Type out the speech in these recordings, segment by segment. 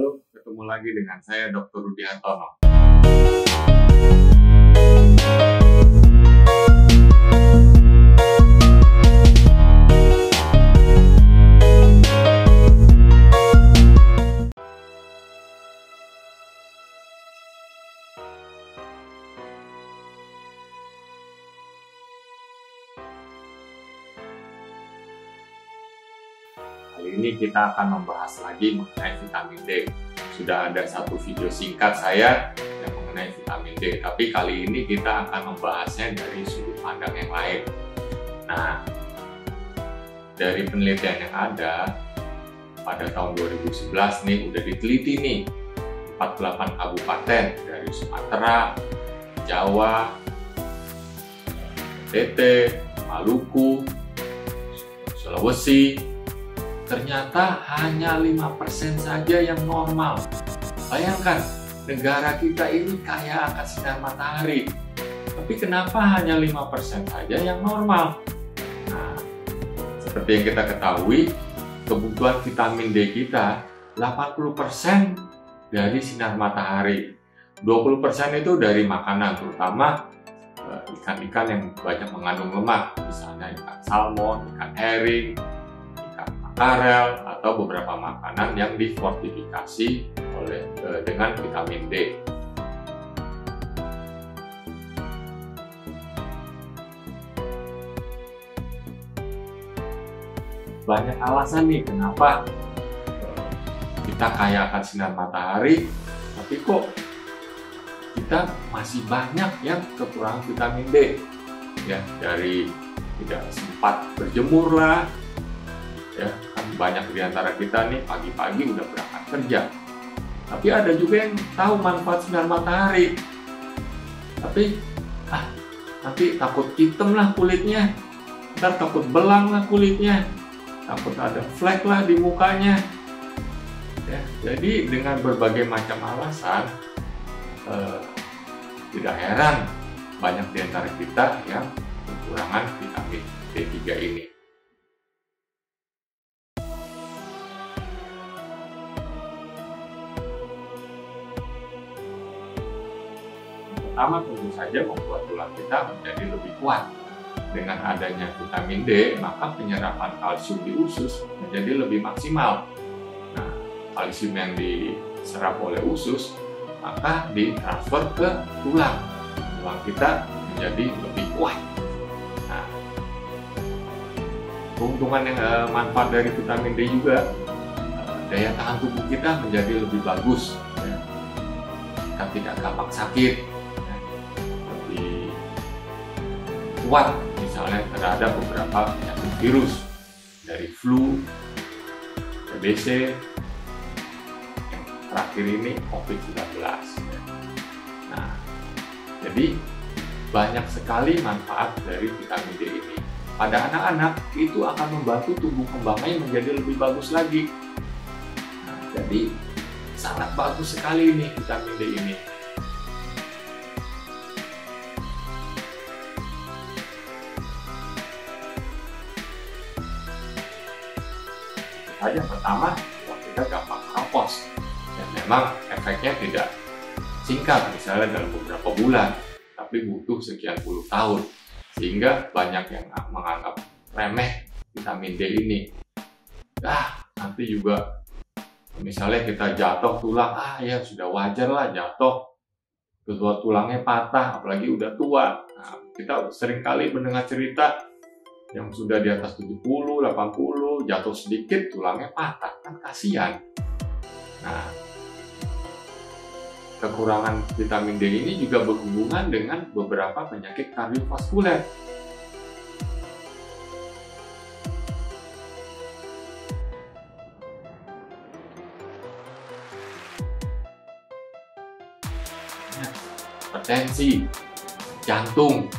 Halo, ketemu lagi dengan saya Dr. Rudi Hartono. Kali ini kita akan membahas lagi mengenai vitamin D. Sudah ada satu video singkat saya yang mengenai vitamin D, tapi kali ini kita akan membahasnya dari sudut pandang yang lain. Nah, dari penelitian yang ada pada tahun 2011 nih udah diteliti nih 48 kabupaten dari Sumatera, Jawa, NTT, Maluku, Sulawesi. Ternyata hanya 5% saja yang normal. Bayangkan, negara kita ini kaya akan sinar matahari. Tapi kenapa hanya 5% saja yang normal? Nah, seperti yang kita ketahui, kebutuhan vitamin D kita 80% dari sinar matahari. 20% itu dari makanan, terutama ikan-ikan yang banyak mengandung lemak. Misalnya ikan salmon, ikan herring, karel, atau beberapa makanan yang difortifikasi dengan vitamin D. Banyak alasan nih kenapa kita kaya akan sinar matahari, tapi kok kita masih banyak yang kekurangan vitamin D. Ya, dari tidak sempat berjemur lah. Ya, kan banyak di antara kita nih pagi-pagi udah berangkat kerja. Tapi ada juga yang tahu manfaat sinar matahari. Tapi nanti takut hitam lah kulitnya. Ntar takut belang lah kulitnya. Takut ada flek lah di mukanya. Ya, jadi dengan berbagai macam alasan tidak heran banyak di antara kita yang kekurangan vitamin D3 ini. Pertama, tentu saja membuat tulang kita menjadi lebih kuat. Dengan adanya vitamin D, maka penyerapan kalsium di usus menjadi lebih maksimal. Nah, kalsium yang diserap oleh usus maka ditransfer ke tulang. Tulang kita menjadi lebih kuat. Nah, keuntungan yang manfaat dari vitamin D juga, daya tahan tubuh kita menjadi lebih bagus. Ya. Kita tidak gampang sakit. Kuat misalnya terhadap beberapa penyakit virus dari flu, TBC, yang terakhir ini COVID-19. Nah, jadi banyak sekali manfaat dari vitamin D ini. Pada anak-anak itu akan membantu tumbuh kembangnya menjadi lebih bagus lagi. Nah, jadi sangat bagus sekali nih vitamin D ini. Yang pertama, kita gampang keropos dan memang efeknya tidak singkat, misalnya dalam beberapa bulan, tapi butuh sekian puluh tahun, sehingga banyak yang menganggap remeh vitamin D ini. Nanti juga misalnya kita jatuh tulang, ya sudah wajar lah jatuh, kedua tulangnya patah, apalagi udah tua. Nah, kita seringkali mendengar cerita yang sudah di atas 70, 80, jatuh sedikit tulangnya patah, kan kasihan. Nah, kekurangan vitamin D ini juga berhubungan dengan beberapa penyakit kardiovaskuler. Hipertensi, jantung,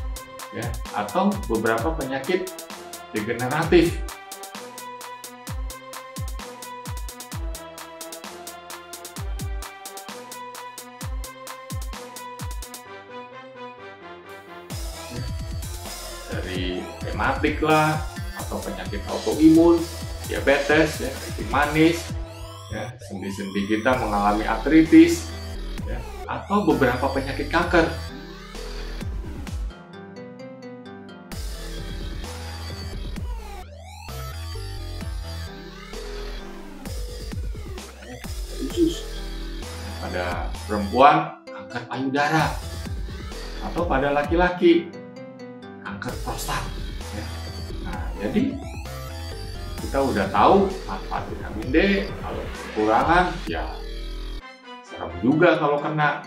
ya, atau beberapa penyakit degeneratif. Dari rematik lah, atau penyakit autoimun, diabetes, ya, kencing manis, ya, sendi-sendi kita mengalami artritis, ya, atau beberapa penyakit kanker. Usus pada perempuan kanker payudara, atau pada laki-laki kanker prostat, ya. Nah, jadi kita udah tahu manfaat vitamin D. Kalau kekurangan ya serem juga kalau kena.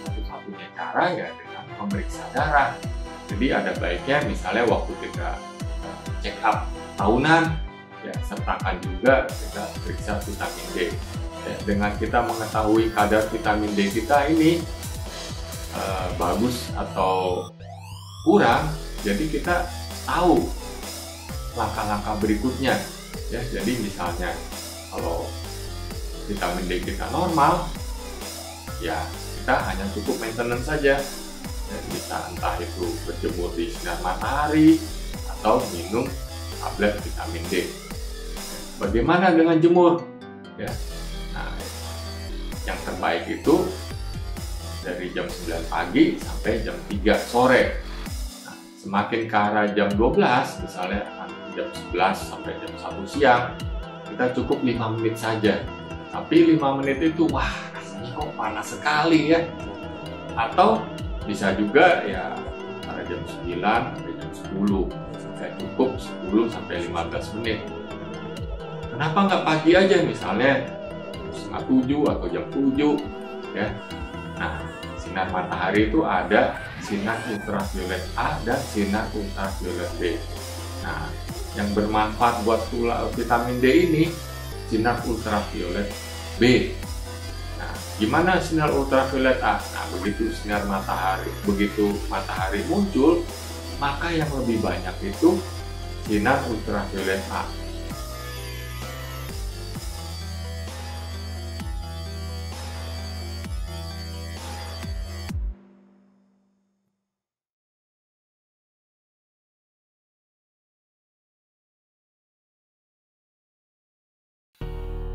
Satu-satunya cara ya dengan memeriksa darah. Jadi ada baiknya misalnya waktu kita check up tahunan, ya sertakan juga kita periksa vitamin D. Ya, dengan kita mengetahui kadar vitamin D kita ini bagus atau kurang, jadi kita tahu langkah-langkah berikutnya. Ya, jadi misalnya kalau vitamin D kita normal, ya kita hanya cukup maintenance saja. Ya, bisa entah itu berjemur di sinar matahari atau minum tablet vitamin D. Bagaimana dengan jemur? Ya, nah, yang terbaik itu dari jam 9 pagi sampai jam 3 sore. Nah, semakin ke arah jam 12, misalnya jam 11 sampai jam 1 siang, kita cukup 5 menit saja. Tapi 5 menit itu, wah rasanya kok panas sekali ya. Atau bisa juga ya pada jam 9 sampai jam 10, saya cukup 10 sampai 15 menit. Kenapa nggak pagi aja, misalnya setengah 7 atau jam 7 ya. Nah, sinar matahari itu ada sinar ultraviolet A dan sinar ultraviolet B. Nah, yang bermanfaat buat vitamin D ini sinar ultraviolet B. Nah, gimana sinar ultraviolet A? Nah, begitu matahari muncul, maka yang lebih banyak itu sinar ultraviolet A.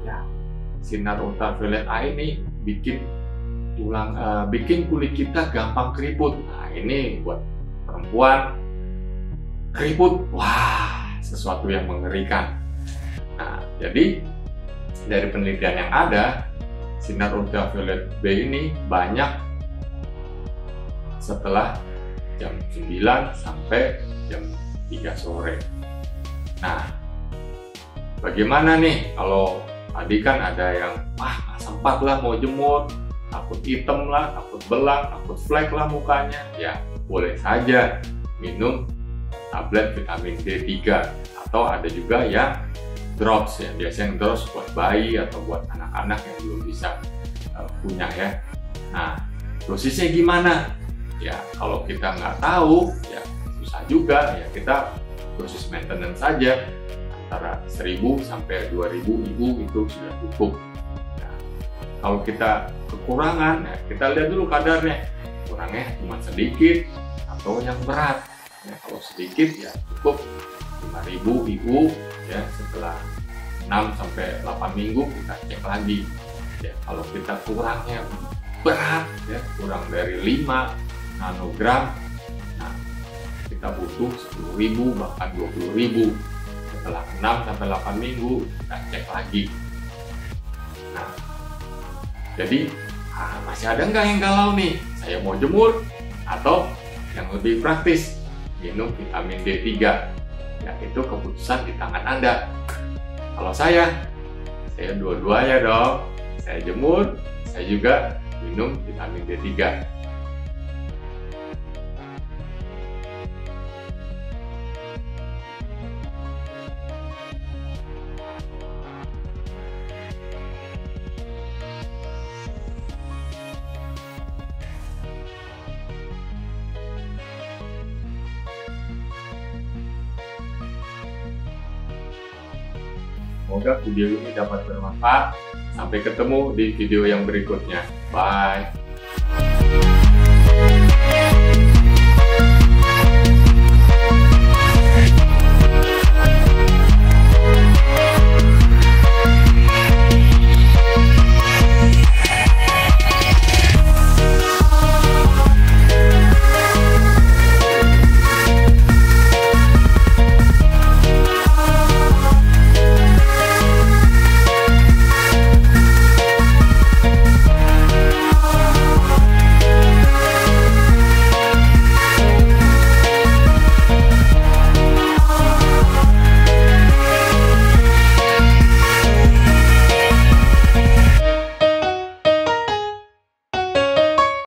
Ya, sinar ultraviolet A ini bikin kulit kita gampang keriput. Nah, ini buat perempuan keriput, wah, sesuatu yang mengerikan. Nah, jadi dari penelitian yang ada, sinar ultraviolet B ini banyak setelah jam 9 sampai jam 3 sore. Nah, bagaimana nih kalau tadi kan ada yang nggak sempat lah mau jemur, takut hitam lah, takut belang, takut flek lah mukanya, ya boleh saja minum tablet vitamin D3, atau ada juga yang drops, ya biasanya yang drops buat bayi atau buat anak-anak yang belum bisa punya ya. Nah, dosisnya gimana? Ya kalau kita nggak tahu ya susah juga, ya kita dosis maintenance saja antara 1000 sampai 2000 IU itu sudah cukup. Nah, kalau kita kekurangan, ya kita lihat dulu kadarnya, kurangnya cuma sedikit atau yang berat. Ya, kalau sedikit ya cukup 5000 IU, ya setelah 6 sampai 8 minggu kita cek lagi. Ya, kalau kita kurangnya berat, ya kurang dari 5 nanogram, nah kita butuh 10.000 bahkan 20.000. Setelah 6 sampai 8 minggu kita cek lagi. Nah, jadi masih ada nggak yang galau nih? Saya mau jemur atau yang lebih praktis minum vitamin D3? Ya itu keputusan di tangan Anda. Kalau saya dua-duanya dong. Saya jemur, saya juga minum vitamin D3. Semoga video ini dapat bermanfaat. Sampai ketemu di video yang berikutnya. Bye.